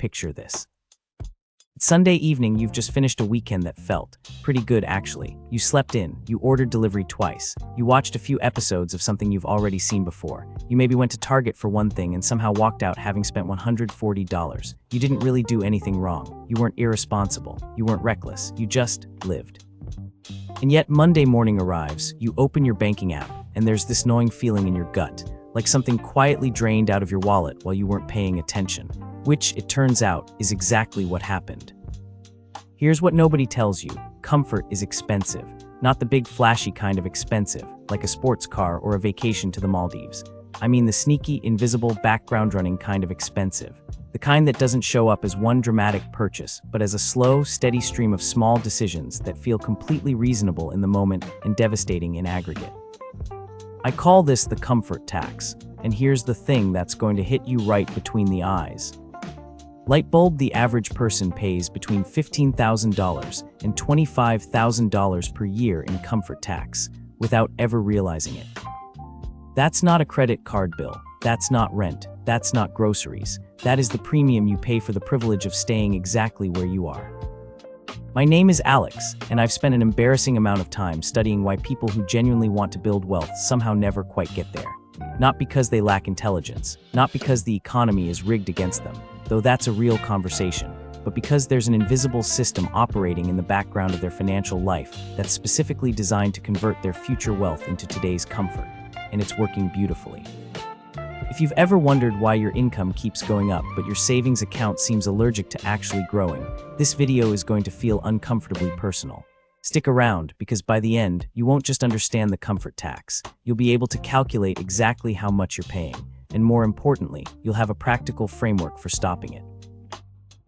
Picture this. It's Sunday evening, you've just finished a weekend that felt pretty good actually. You slept in, you ordered delivery twice, you watched a few episodes of something you've already seen before. You maybe went to Target for one thing and somehow walked out having spent $140. You didn't really do anything wrong. You weren't irresponsible. You weren't reckless. You just lived. And yet Monday morning arrives, you open your banking app, and there's this gnawing feeling in your gut, like something quietly drained out of your wallet while you weren't paying attention. Which, it turns out, is exactly what happened. Here's what nobody tells you. Comfort is expensive. Not the big flashy kind of expensive, like a sports car or a vacation to the Maldives. I mean the sneaky, invisible, background-running kind of expensive. The kind that doesn't show up as one dramatic purchase, but as a slow, steady stream of small decisions that feel completely reasonable in the moment and devastating in aggregate. I call this the comfort tax, and here's the thing that's going to hit you right between the eyes. Light bulb: the average person pays between $15,000 and $25,000 per year in comfort tax, without ever realizing it. That's not a credit card bill, that's not rent, that's not groceries, that is the premium you pay for the privilege of staying exactly where you are. My name is Alex, and I've spent an embarrassing amount of time studying why people who genuinely want to build wealth somehow never quite get there. Not because they lack intelligence, not because the economy is rigged against them, though that's a real conversation, but because there's an invisible system operating in the background of their financial life that's specifically designed to convert their future wealth into today's comfort, and it's working beautifully. If you've ever wondered why your income keeps going up but your savings account seems allergic to actually growing, this video is going to feel uncomfortably personal. Stick around, because by the end, you won't just understand the comfort tax, you'll be able to calculate exactly how much you're paying, and more importantly, you'll have a practical framework for stopping it.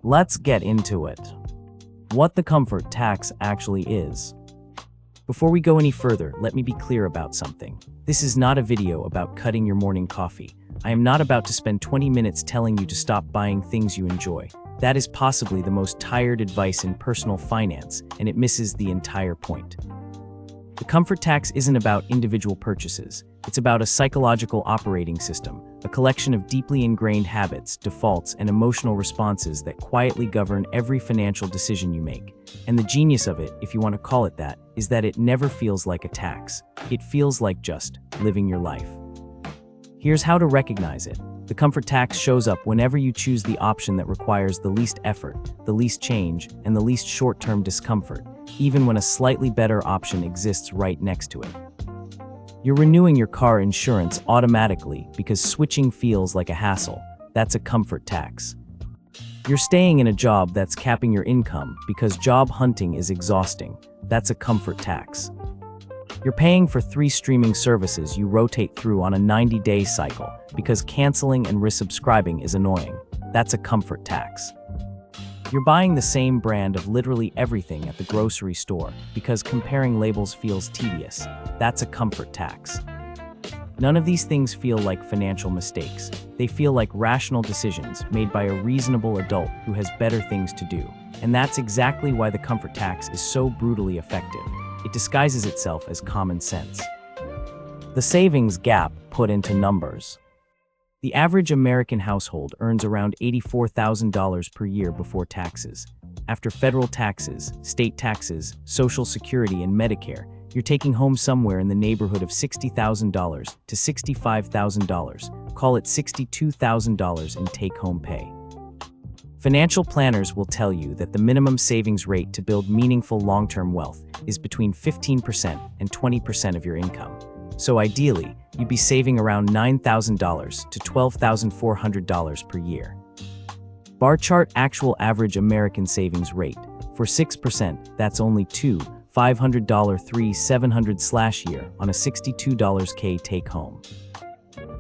Let's get into it. What the comfort tax actually is. Before we go any further, let me be clear about something. This is not a video about cutting your morning coffee. I am not about to spend 20 minutes telling you to stop buying things you enjoy. That is possibly the most tired advice in personal finance, and it misses the entire point. The comfort tax isn't about individual purchases. It's about a psychological operating system, a collection of deeply ingrained habits, defaults, and emotional responses that quietly govern every financial decision you make. And the genius of it, if you want to call it that, is that it never feels like a tax. It feels like just living your life. Here's how to recognize it. The comfort tax shows up whenever you choose the option that requires the least effort, the least change, and the least short-term discomfort, even when a slightly better option exists right next to it. You're renewing your car insurance automatically because switching feels like a hassle. That's a comfort tax. You're staying in a job that's capping your income because job hunting is exhausting. That's a comfort tax. You're paying for 3 streaming services you rotate through on a 90-day cycle because canceling and resubscribing is annoying. That's a comfort tax. You're buying the same brand of literally everything at the grocery store because comparing labels feels tedious. That's a comfort tax. None of these things feel like financial mistakes. They feel like rational decisions made by a reasonable adult who has better things to do. And that's exactly why the comfort tax is so brutally effective. It disguises itself as common sense. The savings gap put into numbers. The average American household earns around $84,000 per year before taxes. After federal taxes, state taxes, Social Security, and Medicare, you're taking home somewhere in the neighborhood of $60,000 to $65,000. Call it $62,000 in take-home pay. Financial planners will tell you that the minimum savings rate to build meaningful long-term wealth is between 15% and 20% of your income. So ideally, you'd be saving around $9,000 to $12,400 per year. Bar chart: actual average American savings rate. For 6%, that's only $2,500 $3,700/year on a $62K take home.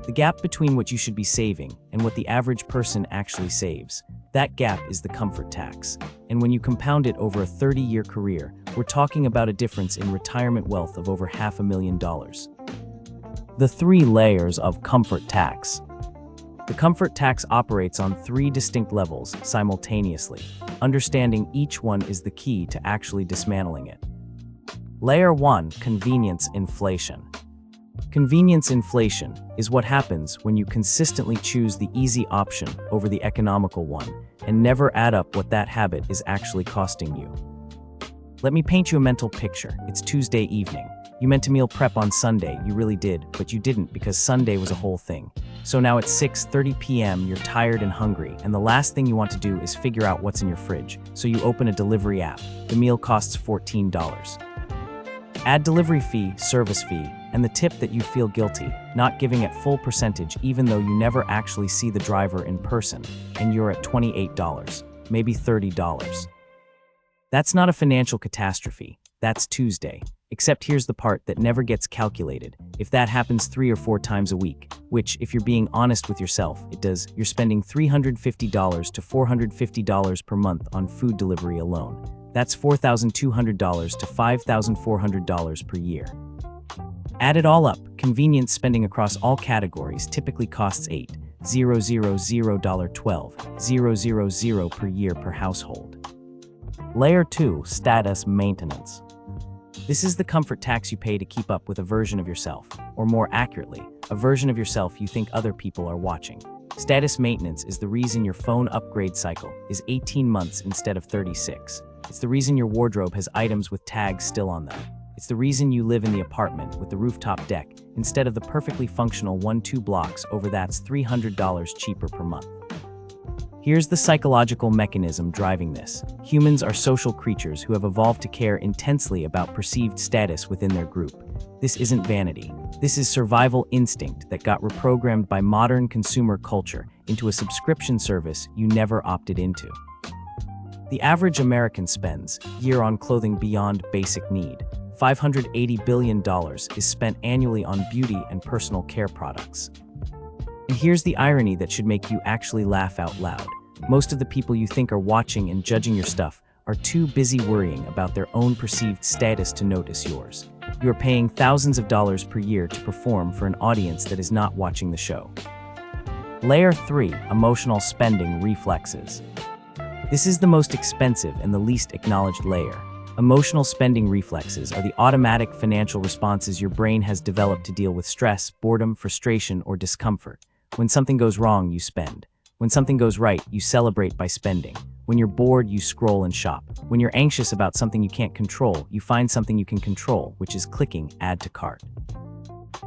The gap between what you should be saving and what the average person actually saves, that gap is the comfort tax. And when you compound it over a 30-year career, we're talking about a difference in retirement wealth of over $500,000. The 3 layers of comfort tax. The comfort tax operates on 3 distinct levels simultaneously. Understanding each one is the key to actually dismantling it. Layer 1: convenience inflation. Convenience inflation is what happens when you consistently choose the easy option over the economical one and never add up what that habit is actually costing you. Let me paint you a mental picture. It's Tuesday evening. You meant to meal prep on Sunday, you really did, but you didn't because Sunday was a whole thing. So now it's 6:30 p.m., you're tired and hungry, and the last thing you want to do is figure out what's in your fridge. So you open a delivery app. The meal costs $14. Add delivery fee, service fee, and the tip that you feel guilty, not giving at full percentage even though you never actually see the driver in person, and you're at $28, maybe $30. That's not a financial catastrophe, that's Tuesday. Except here's the part that never gets calculated. If that happens 3 or 4 times a week, which, if you're being honest with yourself, it does, you're spending $350 to $450 per month on food delivery alone. That's $4,200 to $5,400 per year. Add it all up, convenience spending across all categories typically costs $8,000 per year per household. Layer 2, status maintenance. This is the comfort tax you pay to keep up with a version of yourself, or more accurately, a version of yourself you think other people are watching. Status maintenance is the reason your phone upgrade cycle is 18 months instead of 36. It's the reason your wardrobe has items with tags still on them. It's the reason you live in the apartment with the rooftop deck instead of the perfectly functional 1-2 blocks over that's $300 cheaper per month. Here's the psychological mechanism driving this. Humans are social creatures who have evolved to care intensely about perceived status within their group. This isn't vanity. This is survival instinct that got reprogrammed by modern consumer culture into a subscription service you never opted into. The average American spends, year on clothing beyond basic need. $580 billion is spent annually on beauty and personal care products. And here's the irony that should make you actually laugh out loud. Most of the people you think are watching and judging your stuff are too busy worrying about their own perceived status to notice yours. You are paying thousands of dollars per year to perform for an audience that is not watching the show. Layer 3, emotional spending reflexes. This is the most expensive and the least acknowledged layer. Emotional spending reflexes are the automatic financial responses your brain has developed to deal with stress, boredom, frustration, or discomfort. When something goes wrong, you spend. When something goes right, you celebrate by spending. When you're bored, you scroll and shop. When you're anxious about something you can't control, you find something you can control, which is clicking add to cart.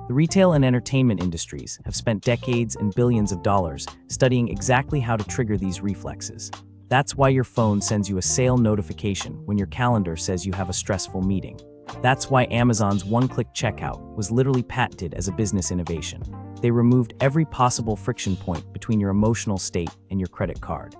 The retail and entertainment industries have spent decades and billions of dollars studying exactly how to trigger these reflexes. That's why your phone sends you a sale notification when your calendar says you have a stressful meeting. That's why Amazon's one-click checkout was literally patented as a business innovation. They removed every possible friction point between your emotional state and your credit card.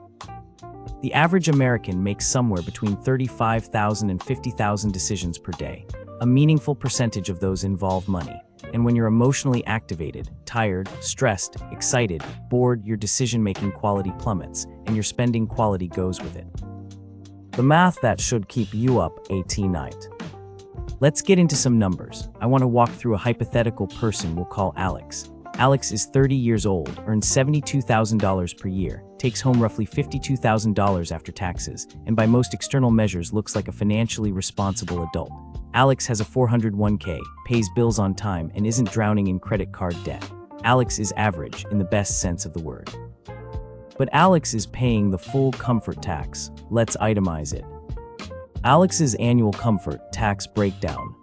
The average American makes somewhere between 35,000 and 50,000 decisions per day. A meaningful percentage of those involve money. And when you're emotionally activated, tired, stressed, excited, bored, your decision-making quality plummets, and your spending quality goes with it. The math that should keep you up at night. Let's get into some numbers. I want to walk through a hypothetical person we'll call Alex. Alex is 30 years old, earns $72,000 per year, takes home roughly $52,000 after taxes, and by most external measures looks like a financially responsible adult. Alex has a 401k, pays bills on time, and isn't drowning in credit card debt. Alex is average in the best sense of the word. But Alex is paying the full comfort tax. Let's itemize it. Alex's annual comfort tax breakdown.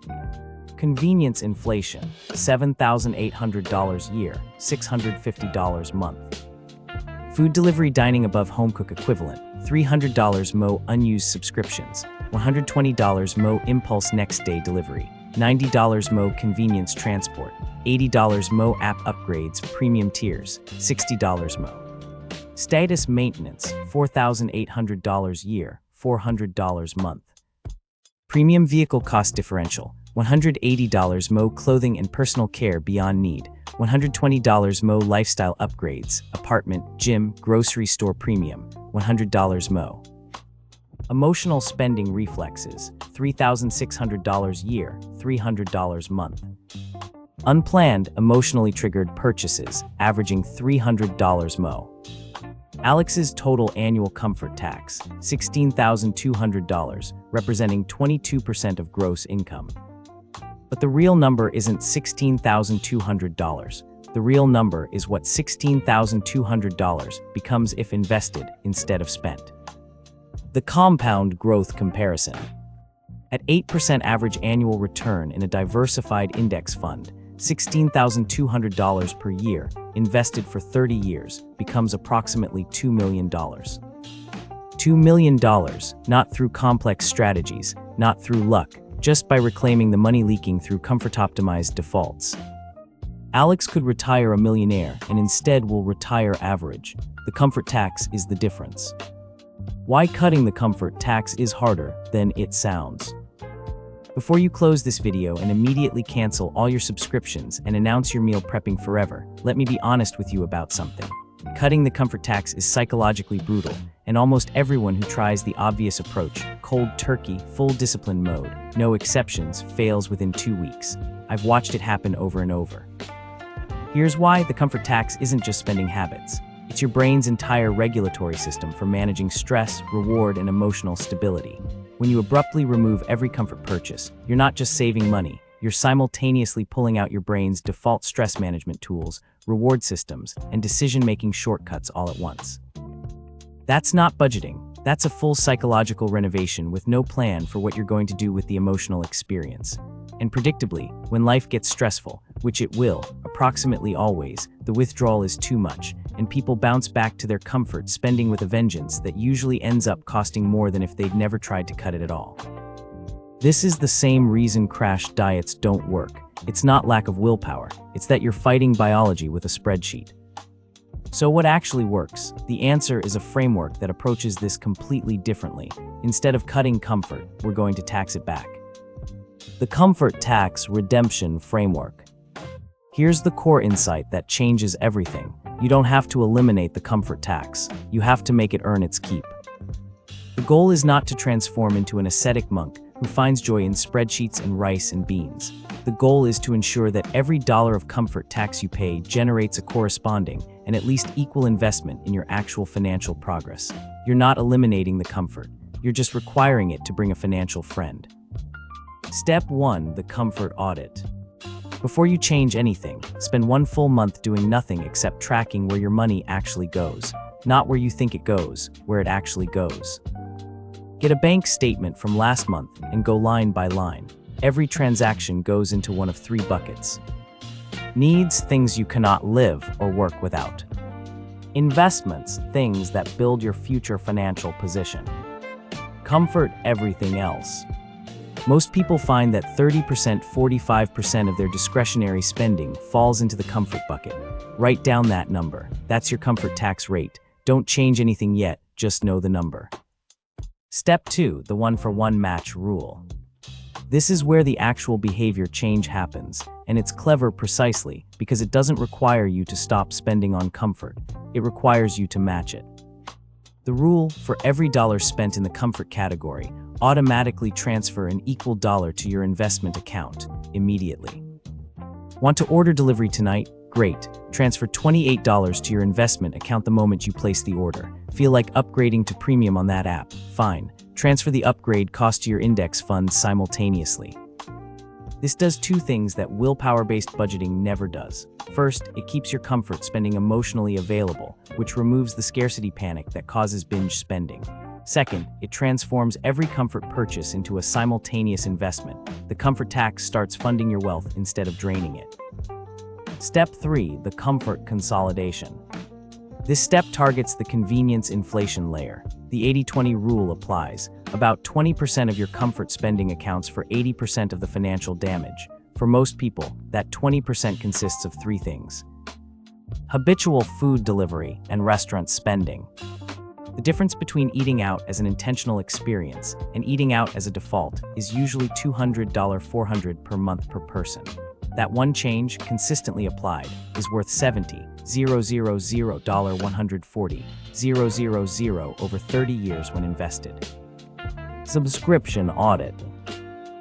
Convenience inflation, $7,800 year, $650 month. Food delivery dining above home cook equivalent, $300 mo unused subscriptions, $120 mo impulse next day delivery, $90 mo convenience transport, $80 mo app upgrades premium tiers, $60 mo. Status maintenance, $4,800 year, $400 month. Premium vehicle cost differential, $180 mo clothing and personal care beyond need, $120 mo lifestyle upgrades, apartment, gym, grocery store premium, $100 mo. Emotional spending reflexes, $3,600 year, $300 month. Unplanned, emotionally triggered purchases, averaging $300 mo. Alex's total annual comfort tax, $16,200, representing 22% of gross income. But the real number isn't $16,200. The real number is what $16,200 becomes if invested instead of spent. The compound growth comparison. At 8% average annual return in a diversified index fund, $16,200 per year, invested for 30 years, becomes approximately $2 million. $2 million, not through complex strategies, not through luck, just by reclaiming the money leaking through comfort-optimized defaults. Alex could retire a millionaire and instead will retire average. The comfort tax is the difference. Why cutting the comfort tax is harder than it sounds. Before you close this video and immediately cancel all your subscriptions and announce your meal prepping forever, let me be honest with you about something. Cutting the comfort tax is psychologically brutal, and almost everyone who tries the obvious approach, cold turkey, full discipline mode, no exceptions, fails within 2 weeks. I've watched it happen over and over. Here's why the comfort tax isn't just spending habits. It's your brain's entire regulatory system for managing stress, reward, and emotional stability. When you abruptly remove every comfort purchase, you're not just saving money, you're simultaneously pulling out your brain's default stress management tools, reward systems, and decision-making shortcuts all at once. That's not budgeting. That's a full psychological renovation with no plan for what you're going to do with the emotional experience. And predictably, when life gets stressful, which it will, approximately always, the withdrawal is too much, and people bounce back to their comfort spending with a vengeance that usually ends up costing more than if they'd never tried to cut it at all. This is the same reason crash diets don't work. It's not lack of willpower, it's that you're fighting biology with a spreadsheet. So what actually works? The answer is a framework that approaches this completely differently. Instead of cutting comfort, we're going to tax it back. The Comfort Tax Redemption Framework. Here's the core insight that changes everything. You don't have to eliminate the comfort tax. You have to make it earn its keep. The goal is not to transform into an ascetic monk who finds joy in spreadsheets and rice and beans. The goal is to ensure that every dollar of comfort tax you pay generates a corresponding and at least equal investment in your actual financial progress. You're not eliminating the comfort. You're just requiring it to bring a financial friend. Step 1. The Comfort Audit. Before you change anything, spend 1 full month doing nothing except tracking where your money actually goes. Not where you think it goes, where it actually goes. Get a bank statement from last month and go line by line. Every transaction goes into one of 3 buckets. Needs, things you cannot live or work without. Investments, things that build your future financial position. Comfort, everything else. Most people find that 30%, 45% of their discretionary spending falls into the comfort bucket. Write down that number. That's your comfort tax rate. Don't change anything yet, just know the number. Step 2, the 1-for-1 match rule. This is where the actual behavior change happens, and it's clever precisely because it doesn't require you to stop spending on comfort. It requires you to match it. The rule, for every dollar spent in the comfort category, automatically transfer an equal dollar to your investment account immediately. Want to order delivery tonight? Great. Transfer $28 to your investment account the moment you place the order. Feel like upgrading to premium on that app? Fine. Transfer the upgrade cost to your index fund simultaneously. This does 2 things that willpower-based budgeting never does. First, it keeps your comfort spending emotionally available, which removes the scarcity panic that causes binge spending. Second, it transforms every comfort purchase into a simultaneous investment. The comfort tax starts funding your wealth instead of draining it. Step 3, the comfort consolidation. This step targets the convenience inflation layer. The 80-20 rule applies. About 20% of your comfort spending accounts for 80% of the financial damage. For most people, that 20% consists of 3 things: habitual food delivery and restaurant spending. The difference between eating out as an intentional experience and eating out as a default is usually $200, $400 per month per person. That one change, consistently applied, is worth $70,000, $140,000 over 30 years when invested. Subscription audit.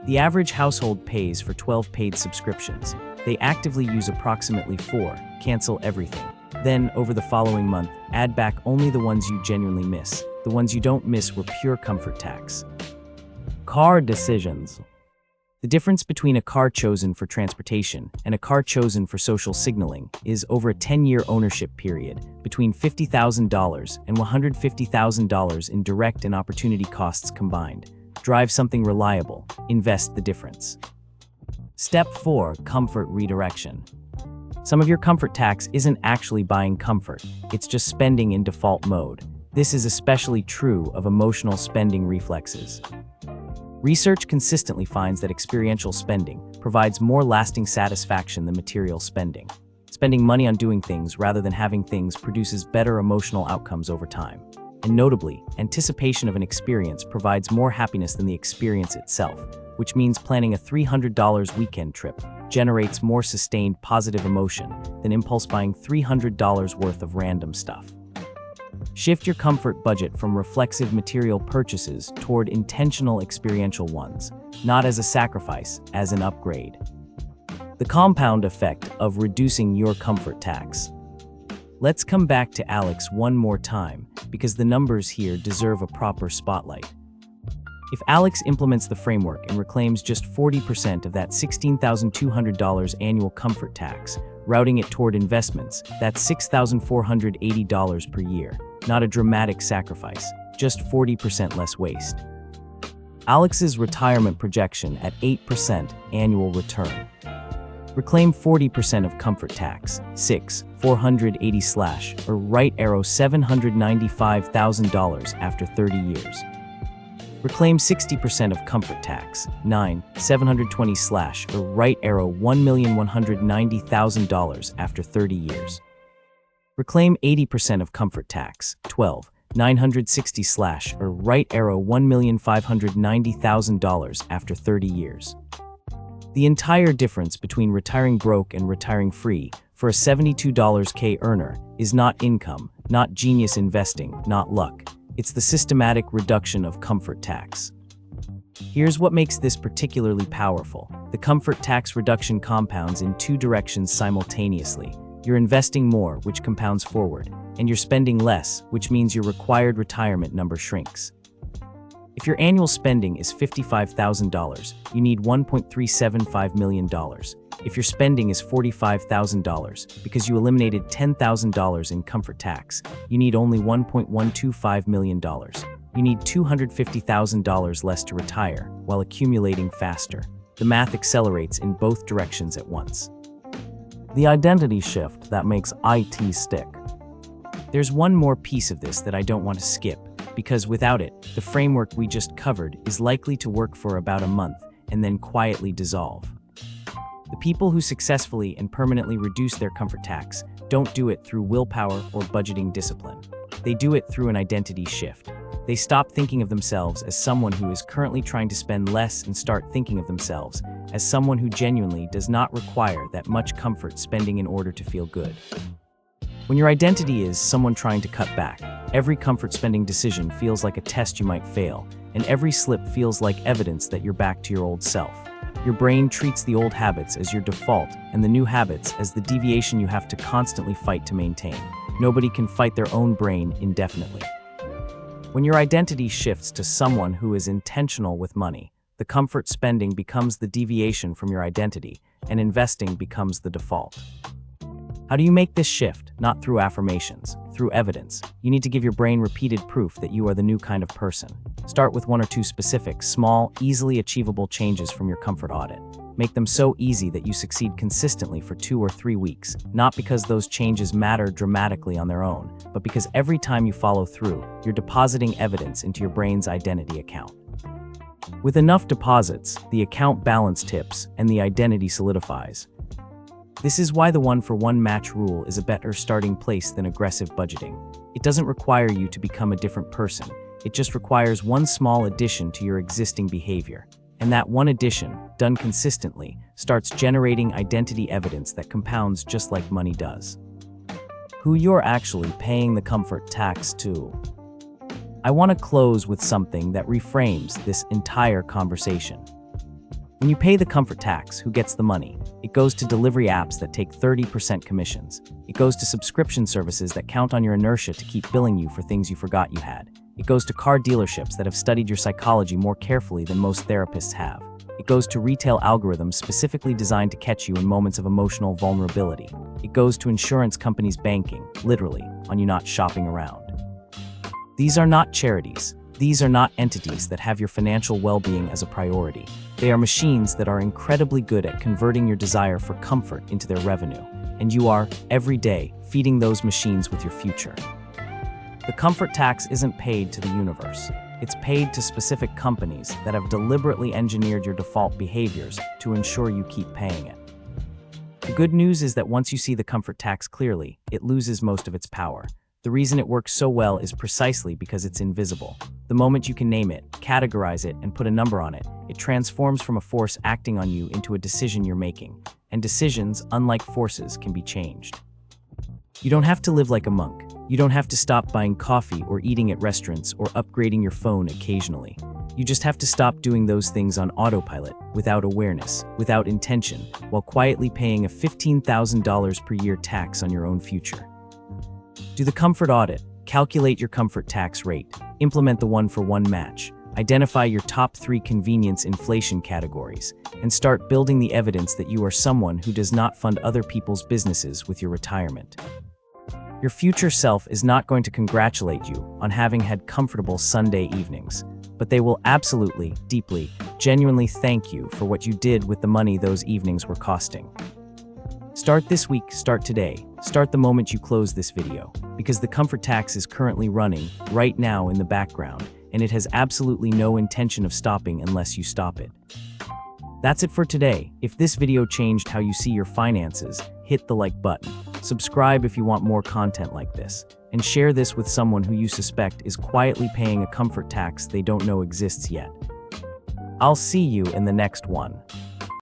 The average household pays for 12 paid subscriptions. They actively use approximately 4, cancel everything. Then, over the following month, add back only the ones you genuinely miss. The ones you don't miss were pure comfort tax. Car decisions. The difference between a car chosen for transportation and a car chosen for social signaling is over a 10-year ownership period, between $50,000 and $150,000 in direct and opportunity costs combined. Drive something reliable. Invest the difference. Step 4. Comfort redirection. Some of your comfort tax isn't actually buying comfort, it's just spending in default mode. This is especially true of emotional spending reflexes. Research consistently finds that experiential spending provides more lasting satisfaction than material spending. Spending money on doing things rather than having things produces better emotional outcomes over time. And notably, anticipation of an experience provides more happiness than the experience itself, which means planning a $300 weekend trip generates more sustained positive emotion than impulse buying $300 worth of random stuff. Shift your comfort budget from reflexive material purchases toward intentional experiential ones, not as a sacrifice, as an upgrade. The compound effect of reducing your comfort tax. Let's come back to Alex one more time, because the numbers here deserve a proper spotlight. If Alex implements the framework and reclaims just 40% of that $16,200 annual comfort tax, routing it toward investments, that's $6,480 per year. Not a dramatic sacrifice, just 40% less waste. Alex's retirement projection at 8% annual return. Reclaim 40% of comfort tax, $6,480 or right arrow $795,000 after 30 years. Reclaim 60% of comfort tax, $9,720 or right arrow $1,190,000 after 30 years. Reclaim 80% of comfort tax, $12,960 or right arrow $1,590,000 after 30 years. The entire difference between retiring broke and retiring free for a $72K earner is not income, not genius investing, not luck. It's the systematic reduction of comfort tax. Here's what makes this particularly powerful. The comfort tax reduction compounds in two directions simultaneously. You're investing more, which compounds forward, and you're spending less, which means your required retirement number shrinks. If your annual spending is $55,000, you need $1.375 million. If your spending is $45,000 because you eliminated $10,000 in comfort tax, you need only $1.125 million. You need $250,000 less to retire while accumulating faster. The math accelerates in both directions at once. The identity shift that makes IT stick. There's one more piece of this that I don't want to skip, because without it, the framework we just covered is likely to work for about a month and then quietly dissolve. The people who successfully and permanently reduce their comfort tax don't do it through willpower or budgeting discipline. They do it through an identity shift. They stop thinking of themselves as someone who is currently trying to spend less and start thinking of themselves as someone who genuinely does not require that much comfort spending in order to feel good. When your identity is someone trying to cut back, every comfort spending decision feels like a test you might fail, and every slip feels like evidence that you're back to your old self. Your brain treats the old habits as your default and the new habits as the deviation you have to constantly fight to maintain. Nobody can fight their own brain indefinitely. When your identity shifts to someone who is intentional with money, the comfort spending becomes the deviation from your identity, and investing becomes the default. How do you make this shift? Not through affirmations, through evidence. You need to give your brain repeated proof that you are the new kind of person. Start with one or two specific, small, easily achievable changes from your comfort audit. Make them so easy that you succeed consistently for 2 or 3 weeks, not because those changes matter dramatically on their own, but because every time you follow through, you're depositing evidence into your brain's identity account. With enough deposits, the account balance tips and the identity solidifies. This is why the one-for-one match rule is a better starting place than aggressive budgeting. It doesn't require you to become a different person. It just requires one small addition to your existing behavior. And that one addition, done consistently, starts generating identity evidence that compounds just like money does. Who you're actually paying the comfort tax to. I want to close with something that reframes this entire conversation. When you pay the comfort tax, who gets the money? It goes to delivery apps that take 30% commissions. It goes to subscription services that count on your inertia to keep billing you for things you forgot you had. It goes to car dealerships that have studied your psychology more carefully than most therapists have. It goes to retail algorithms specifically designed to catch you in moments of emotional vulnerability. It goes to insurance companies banking, literally, on you not shopping around. These are not charities. These are not entities that have your financial well-being as a priority. They are machines that are incredibly good at converting your desire for comfort into their revenue. And you are, every day, feeding those machines with your future. The comfort tax isn't paid to the universe. It's paid to specific companies that have deliberately engineered your default behaviors to ensure you keep paying it. The good news is that once you see the comfort tax clearly, it loses most of its power. The reason it works so well is precisely because it's invisible. The moment you can name it, categorize it, and put a number on it, it transforms from a force acting on you into a decision you're making. And decisions, unlike forces, can be changed. You don't have to live like a monk. You don't have to stop buying coffee or eating at restaurants or upgrading your phone occasionally. You just have to stop doing those things on autopilot, without awareness, without intention, while quietly paying a $15,000 per year tax on your own future. Do the comfort audit, calculate your comfort tax rate, implement the one-for-one match, identify your top 3 convenience inflation categories, and start building the evidence that you are someone who does not fund other people's businesses with your retirement. Your future self is not going to congratulate you on having had comfortable Sunday evenings, but they will absolutely, deeply, genuinely thank you for what you did with the money those evenings were costing. Start this week, start today, start the moment you close this video, because the comfort tax is currently running right now in the background, and it has absolutely no intention of stopping unless you stop it. That's it for today. If this video changed how you see your finances, hit the like button. Subscribe if you want more content like this, and share this with someone who you suspect is quietly paying a comfort tax they don't know exists yet. I'll see you in the next one.